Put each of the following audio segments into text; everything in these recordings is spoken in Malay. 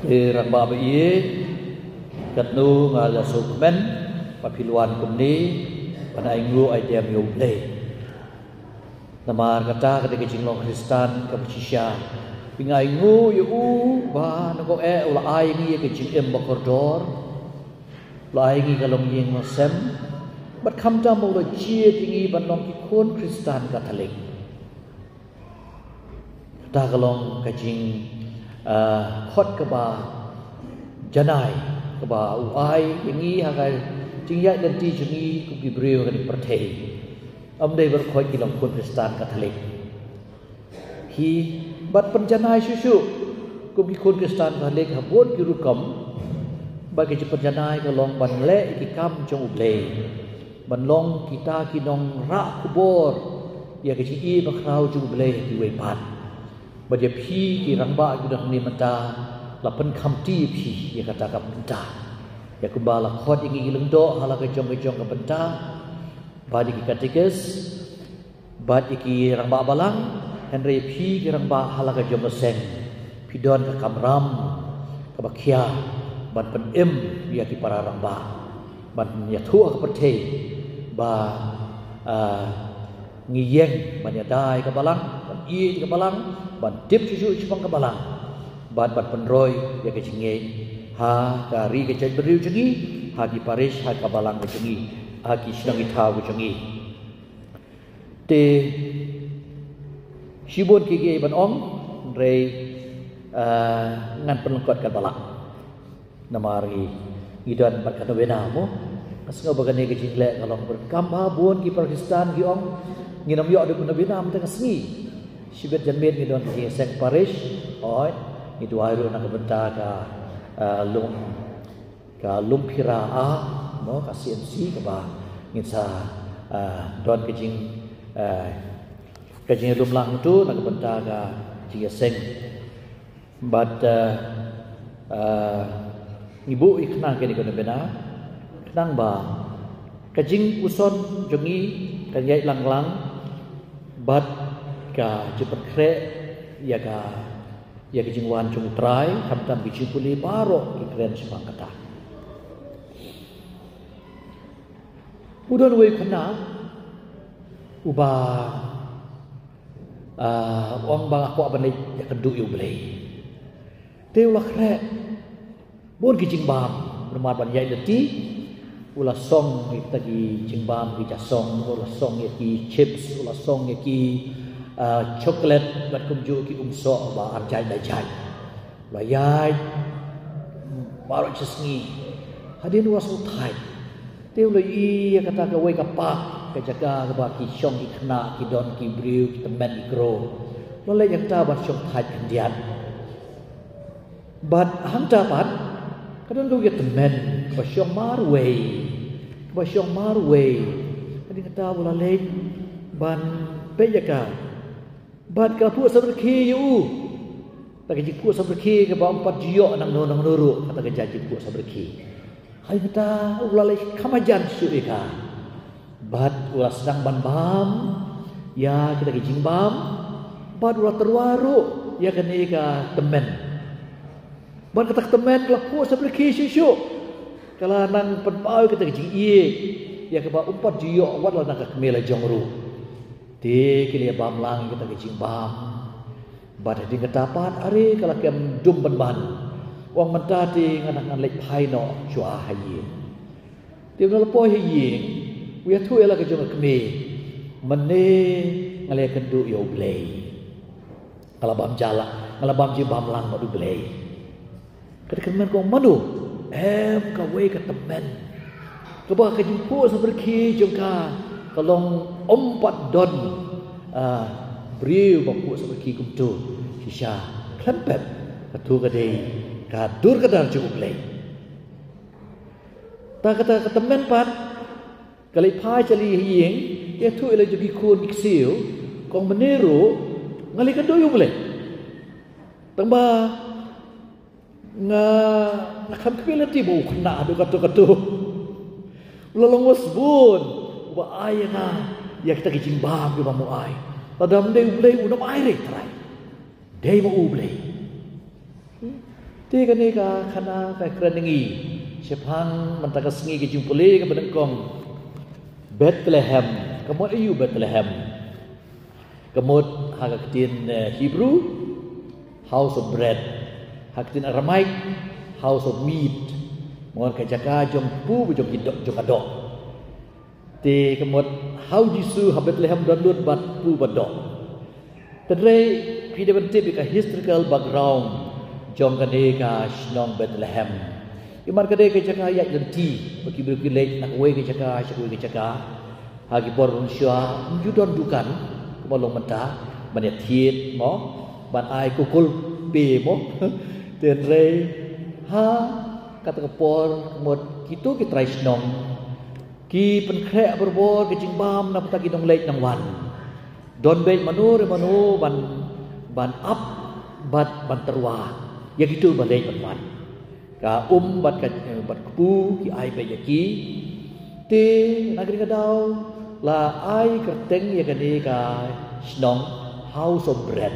Rang ba ye kat nu ngala sukmen papiluan kumni panai ngu ai dia miu play namar kata ketika jinglong Kristen ke Malaysia pingai ngu yu ba na ko ula ai ngi ke jing em bakordor ula ai ngi kalong yeng mosem bat kham ta mo lo chia tingi ban long ki kon Kristen Katolik ta kalong ke jing khot ke ba janai ke ba uai yangi hagai jingya dan ti jungi ku gibril kan perthei amdei ber khoi ki long kun Kristen Katolik hi bat penjanai susu ku ki kun Kristen Katolik habon ki rukam bagi je penjanai ka long ban le ki kam jong uble ban long kita ki nong ra kubor ya ki i bakrau jong uble ki wei pat baje phi ki rangba ki dah ni mata la pen kham ti phi ya kata ka benta ya kubala khot ingi ilung do hala ka jong ka benta badi ki katikes badi ki rangba balang henry phi ki rangba hala ka jong seng pidon ka kamram ka bakhia ban pen em ya ki para rangba ban ya thua ka perthei ba ngiyeng ban ya dai ka balang ban i ka balang ban tip susu cipang ke balang ban penroy ya ke cinge ha dari ke cai beriu cengi ha ki paris ha ka balang ke cengi ha ki sedang itau ke cengi te sibun ki ge ban ong rei ngan penlengkot ka balang namari idan bat kana benamo asngo bagane ke cingle kalong berkam bun ki Pakistan ki ong nginam yo de kuna benam teng sengi Sibet janmit ni don ki sek parish oi ni tuairu nak benta ka lumpira a mo ka CMC ka ba ngisa don ke jing lumlang tu nak benta ka ji seng but ibu ikna ke ni ko bena knang ba ka jing uson jongi ka yai lang but ka jepat kre ya ka jingwan chung trai kamtam bici puli baro ki kren sepang kata udon we khana uba wang bang aku abane ya kedu yu blei te ulah kre bon ki jingbam bermat ban yai leti ulah song tagi jingbam ki jasong ulah song ki chips ulah song ki coklat bat kumju ki umso ba arjai dajai layai baru cisngi hadin was utai teu lai kata ka wei ka pa ka jaga ka ba ki syong ki khna ki don ki briu ki temen ki gro lo le yang ta bat syong thai kandian bat hanta bat kadon do ki temen ba syong marwei hadin kata bola le ban pejaka bat ka pu sabrki yu tak ji ku sabrki ke ba 4 jiok nang nuru kata ke jaji ku sabrki hai kata ulale kamajan syurika bat ulah sedang ban bam ya kita ke jingbam bat ulah terwaru ya kene ka temen bat kata temen la pu sabrki syusyu kala nang penpau kita ke jing ie ya ke ba 4 jiok wat la nang ka kemela jongru di kilia bam lang kita ke jingbam bad di ketapat ari kala kem dum ban wang mentati nganak lek phai no chua hayi ti no po hayi we thu ela ke jong kme mane ngale kendu yo blei kala bam jala kala bam ji bam lang madu blei kedekan men ko madu em ka we ka temen ke ba ke jumpu saberki jongka kalong 4 don beriu bapu seperti kumtu sisa klempet katu kadai kadur kadar cukup lei ta kata ketemen pat kali pai cali hieng dia tu ela jadi kun iksiu kong meneru ngali kandoyu boleh tamba nakam kepilati bu kena adu katu lolongos bun ba ayana ya kita kijimbam di mamu ai tadam dei ulei unam aire trai dei mo ulei Ti kan ni ka khana ka krenengi sepang mentaka sengi ke jumpuli ke bedengkong Bethlehem kemot ayu Bethlehem kemot haga ketin Hebrew house of bread hakitin Aramaic house of meat mohon ka jaka jong pu jong kidok jong kadok ti kemot how Jisu ha Bethlehem don lut bat pu badok tadre pide bente ka historical background jong kade ka snong Bethlehem imar kade ka jaka ya lenti bagi bagi lek nak we ka jaka syakui ka jaka hagi borun syua judon dukan kemalong menta banyak thiet mo ban ai kukul pe mo ten re ha kata kepor mod kitu ki trai snong ki pen krek berbor ke jingbam na pata kidong lek nang wan don be manu ban up ban terwa ya gitu balai ban wan ka bat kepu ki ai be yaki te nagri kadau la ai kerteng ya kani ka snong house of bread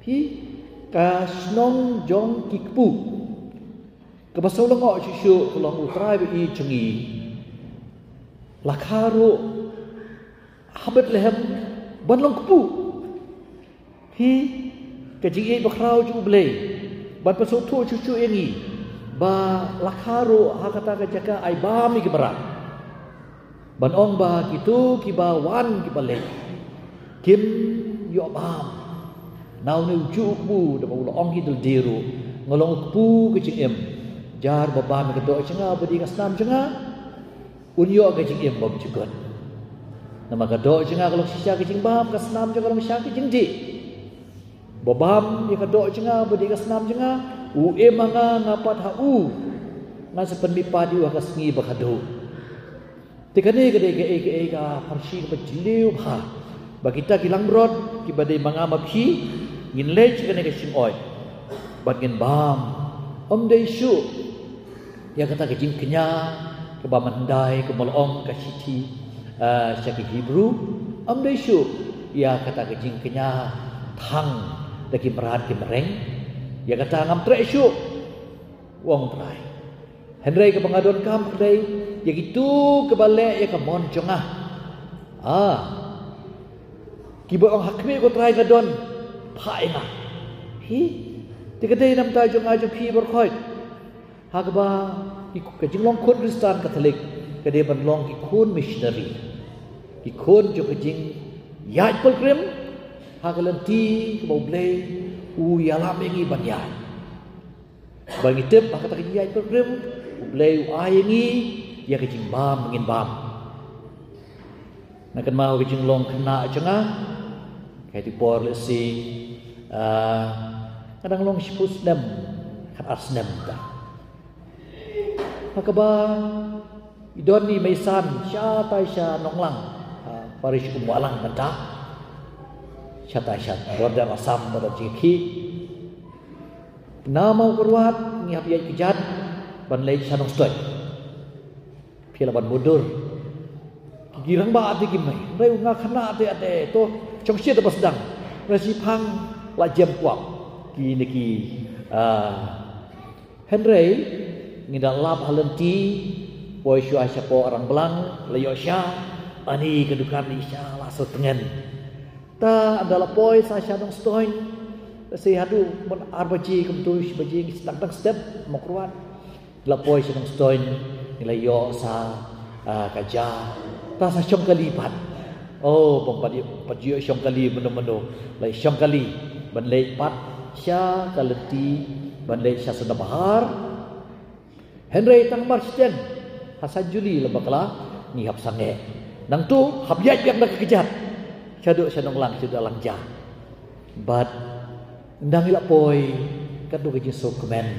pi ka snong jong ki kepu ke basau lengo syusyu kelong utrai be i cengi la kharu habet lehem ban long kepu pi ke jingi bakrau ju blei ban pasau tu cucu ini ba lakharu hakata ka jaka ai ba mi ki berat ban ong ba kitu ki ba wan ki bale kim yo bam nau ni uju bu da ba ong hidul diru ngolong pu ke jingem jar ba ba mi ka do chenga budi ka snam chenga unyo ke jingem ba jugot nama ka do chenga kalau sisa ke jingbam ka snam chenga kalau sisa ke jingdi babam ni ka do chenga budi ka snam chenga u emanga ngapat ha u na sepen mi padi wa kasngi bakado tikane gede ke ka parsi ka jiliu ha bagita kilang brod ki badai manga mabhi ngin lech kane ka sing oi bat ngin bam om dei shu ya kata ke jing kenya ke ba mandai ke molong ka siti syaki Hebrew om dei shu ya kata ke jing kenya thang daki merat ki mereng ya kata ngam tre syu wong trai Henry ke pengadon kam kedai ya gitu ke balik ya ke mon jongah kibo ong hakmi ko trai gadon phainga hi tikadai nam ta jongah jo phi bor khoi hakba ikut ke jinglong khun Kristen Katolik kedai ban long ki khun missionary ki khun jo ke jing yai pilgrim hagalenti ke bau blei yalam ini banyak bagi tip kata kerja program blei ini ya kecing bam ngin bam nak mau kecing long kena cenga kayak di por lesi kadang long sipus dem kat arsnem ta hakaba idon ni maisan sya tai sya nonglang parish umwalang mentah syat borda asam pada jiki nama kurwat ngiap yai kejat ban lei sanong stoi pila ban mudur girang ba ati kimai reu nga khana ate to chongsia te basdang rasi phang la jem kwak ki niki Henry ngida lap halenti poi syua syapo orang belang leyo sya ani kedukan isya la setengen ta adalah poi sa syadong stoin se hadu mon arbaji kumtu baji stang step mokruat la poi syadong stoin nilai yo sa kaja ta sa syong kali pat oh pempadi pajio syong kali menu lai syong kali ban lai pat sya kaleti ban lai sya sunda bahar Henry tang marsten hasan juli lebakla ni hap sange nang tu hap yat yang nak kejat Syaduk syadong lang syaduk lang ja. But ndang ila poi kadu gaji sokmen.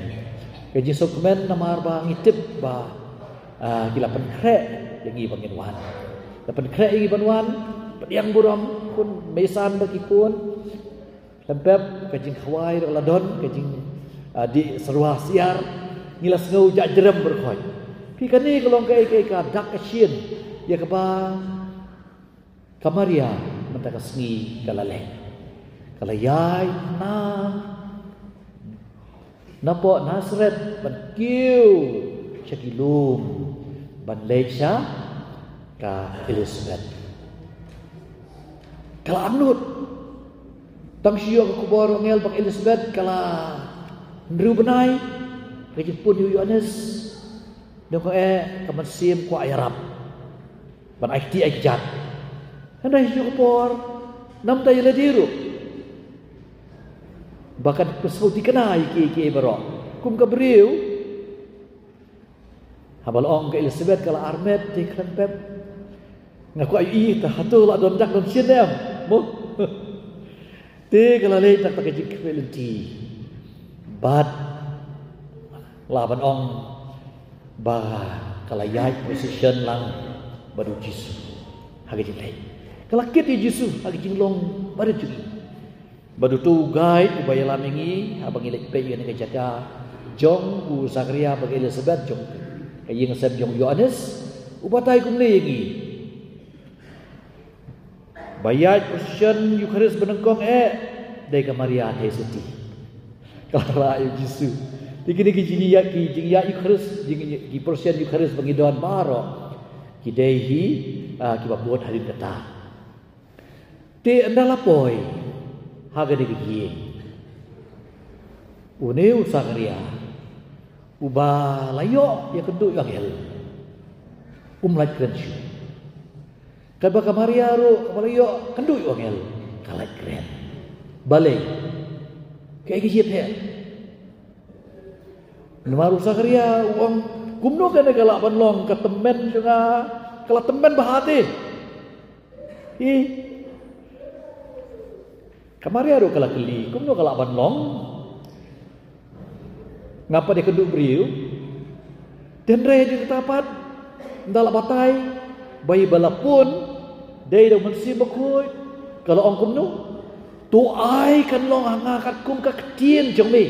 Gaji sokmen namar ba ngitip ba gila penkrek yangi bangin wan. Da penkrek yangi banwan pediang buram kun mesan bagi kun. Lempep kajing khawai ladon kajing di seruah siar ngilas ngau jak jerem berkhoi. Pi kani kalau kai ka dak kasien ya kaba kamaria mentaka sengi kalale kalayai na Napok Nazareth ban kiu Shakilum ban Lecha ka Elizabeth. Kala anut tang siyo ka kubor ngel bang Elizabeth kala nru benai kejepun Yohanes dong kaman sim ku ayarap ban IT ajat. Handai siyo kubor nam tay ladiru. Bahkan pesau dikenai ke barok kum ka beriu habal ong ke Elizabeth kala armet di klan pep ngaku ai ta hatu la don dak don sien dem mo te kala le tak tak jik velenti bat laban ong ba kala yai position lang baru jisu hagi jin le kala kit jisu hagi jin long baru jugi badu tu gai ubaya lamingi abang ilek pe yang jaga jong u Zakaria bagi Elizabeth jong kayeng seb jong Yohanes ubatai kum legi bayat Christian Eucharis benengkong dai ka Maria te suti kala ayu Yesus dikini jingi ya Eucharis jingi di Christian Eucharis bagi doan baro kidehi kibabuat hari kata te andala poi haga de giye uneu Zakaria uba layo ya kedu yagel umlat krensu kaba ka Maria ro kabalayo kendu yagel kalat kren balai kay giye pe numaru Zakaria uang gumno kana kala banlong ka temen juga kala temen bahati Kamari aru kala keli, kumno kala banlong. Ngapa dia keduk beriu? Dan raya di tetapat, ndala batai, bayi balapun, day dah mensi bakui. Kalau ong kumno, tu ai kan long hangakat kum ka ketien jong me.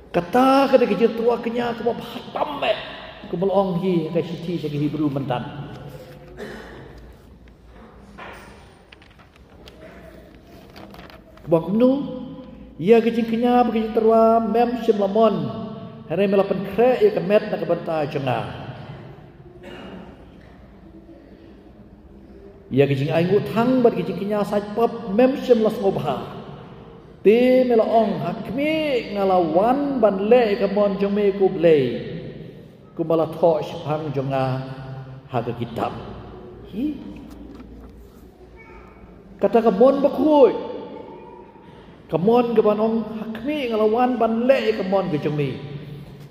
Kata kada kejir tua kenya kuma hatam me. Kumul ong hi ka siti segi Hebrew mentan. Bang nu ia kecing kenya bagi terwa mem simlamon hari melapan kre ia kemet nak banta jengah ia kecing aingu thang bagi kecing kenya sajpap mem simlas ngobha ti melaong hakmi ngalawan ban le kamon jome ku blei ku mala tho shphang jengah haga kitab hi kata kamon bakui Kamon ke banong hakmi ngalawan ban le kamon ke jengmi.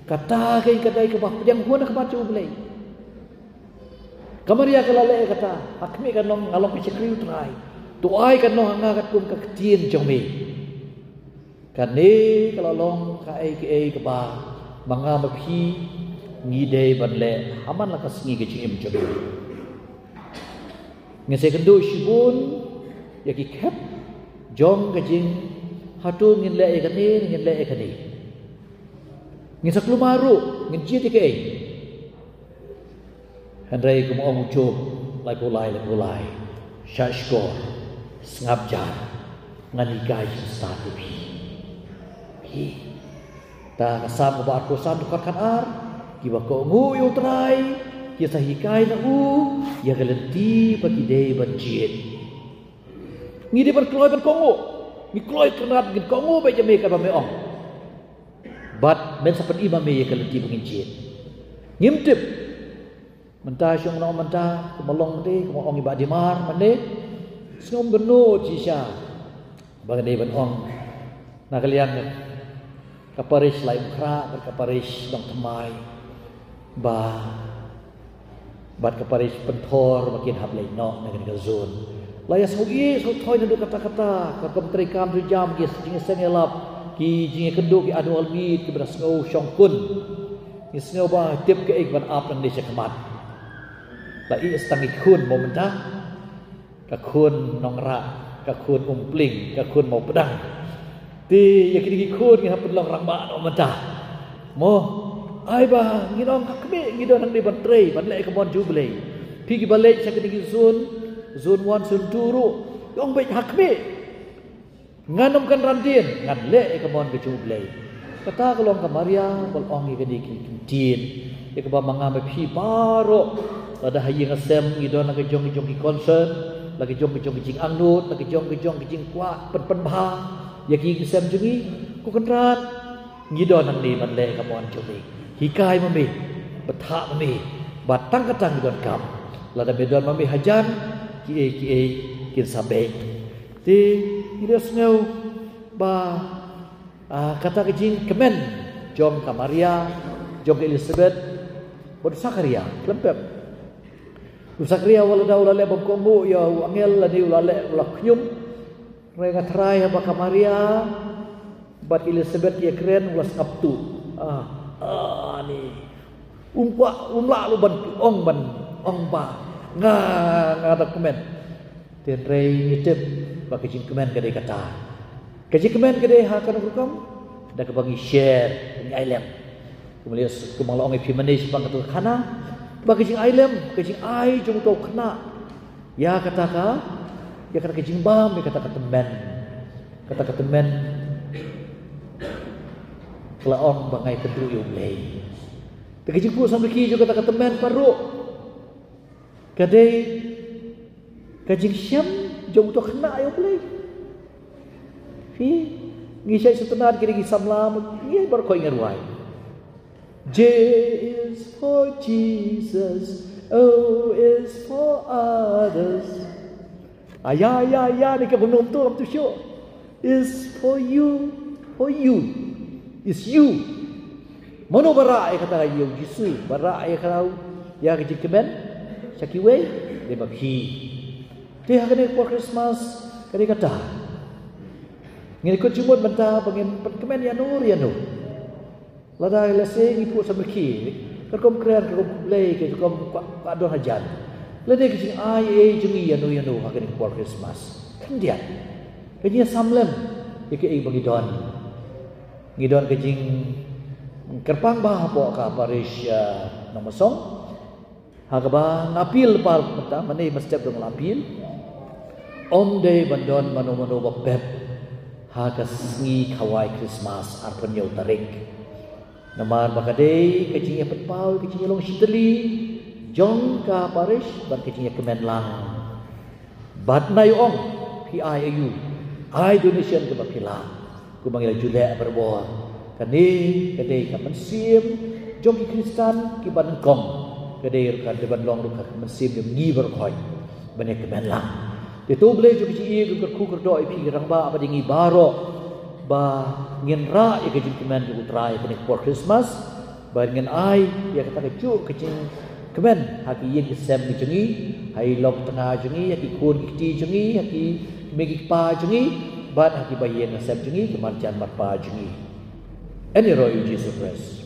Kata kai kadai ke bah yang huan ke bacu belai. Kamaria kala le kata hakmi kan long ngalong ke cekriu trai. Tuai kan long hangakat kum ke ketien jengmi. Kan ni kalau long ka ai ke bah manga mapi ngidei ban le aman la kasngi ke jengim jengmi. Ngese kendo shibun yaki kep jong ke jeng hatu ngin le ekani ngin le ekani ngin saklu maru ngin jiti ke handrai kum ong job lai polai shashko ngabjar ngani gai statu bi ta kasam ba ko sam dekat kan ar kiba ko ngu yu trai ki sahikai na u ya galenti bagi dei banjit ngidi berkeluar ban kongo mi kloy kenat gin kongo be jame ka ba me ong bat men sapen imam me ka lenti bengin ngimtip menta syong no menta kemelong de ko ong iba dimar mande sngom beno jisha bagade ban ong na kalian ka paris lain kra ka paris dong temai ba bat ka paris pentor makin hablai no na ka zon layas mugi so thoi ndu kata-kata ka menteri kam jam ki jinge sengelap ki jinge kendo ki adu almi ki beras ngau syongkun ki sneu ba tip ke ik ban ap nang desa kemat la i stangi kun momenta ka kun nongra ka kun umpling ka kun mau pedang ti yakini ki kun ki hapun long ramba momenta mo ai ba ngidong kakme ngidong nang di ban trei ban le ka bon juble pi ki balek sakini ki zon 1 zon 2 ru yong baik hakme Nganom kan randin, ngan le kemon ke jublei. Kata kalau ke Maria, bol ong ke di kintin. Ke ba mangam pi baro. Ada hayi ngasem ngidon ke jong ki concert, lagi jong jing angnut, lagi jong jing kuat pen ba. Ya ki ngasem jungi ku kenrat. Ngidon nang ni man le kemon juli. Hikai mami, betha mami, batang katang ngidon kam. Lada bedon mami hajan ki kin sabe. Ti kita sengau ba kata kejing kemen jom ke Maria, jom ke Elizabeth, bod Zakaria, lempep. Zakaria wala dah ulale bangkongu ya angel lani ulale ulaknyum, rengat rai ba ke Maria, bat Elizabeth ya keren ulas kaptu. Ni umla lu ban ong ba ngata kemen. Ten rei ngitip bagi jing kemen kedai kata. Kaji kemen kedai hakan hukum dah kebangi share ni ilem. Kemudian kemala orang pi manis bang tu kana bagi jing ilem, kajing ai jung tau kena. Ya kata kajing bam, ya kata temen. Kata temen kalau orang bangai kedru yo blei. Kajing pu sampai ki juga kata temen paru. Kadai kajing syam jom tu kena ayo boleh. Ngisai setenar kiri samlam ye berkoi ngerwai. J is for Jesus, O is for others. Ya ni ke benum tu am tu show. Is for you, is you. Mano bara kata yo Jesus, bara kata ya kajing kemen syakiwe de bagi. Dia kena for Christmas kena kata. Ngin ikut jumut benta bangin kemen ya nur. Lada lese ipu samki. Kerkom keren kerkom play kerkom adon hajan. Lade kecing ai jungi ya nu kena for Christmas. Kan dia. Kenya samlemike bagi don. Ngidon kecing kerpang bah po ka parish nomasong. Hagaba ngapil par mata mani masjid dong lapil. Om day bandon mano bapep hagas ngi kawai Christmas arpan yau tarik. Namar bakadei kecingnya petpau kecingnya long shiteli jong ka parish ban kecingnya kemen lang. Bat na yung PIAU I donation ke bapila. Ku manggil julek berbuat. Kani kadei kapan sim jong ki Kristan ki ban kong. Kadai kan deban long ruka mesim yang ngi berkoi banyak kemen lang. Dia tu boleh juga ci ke ku kerdo ipi rang ba apa dingi baro ba ngin ra ya ke jing kemen ju trai banyak for Christmas ba ngin ai ya kata ke cu ke jing kemen haki yin ke sem ni jengi hai lok tengah jengi ya ki kun ki jengi ya ki megi pa jengi ba haki ba yin sem jengi kemarjan mar pa jengi. Any roy Jesus Christ.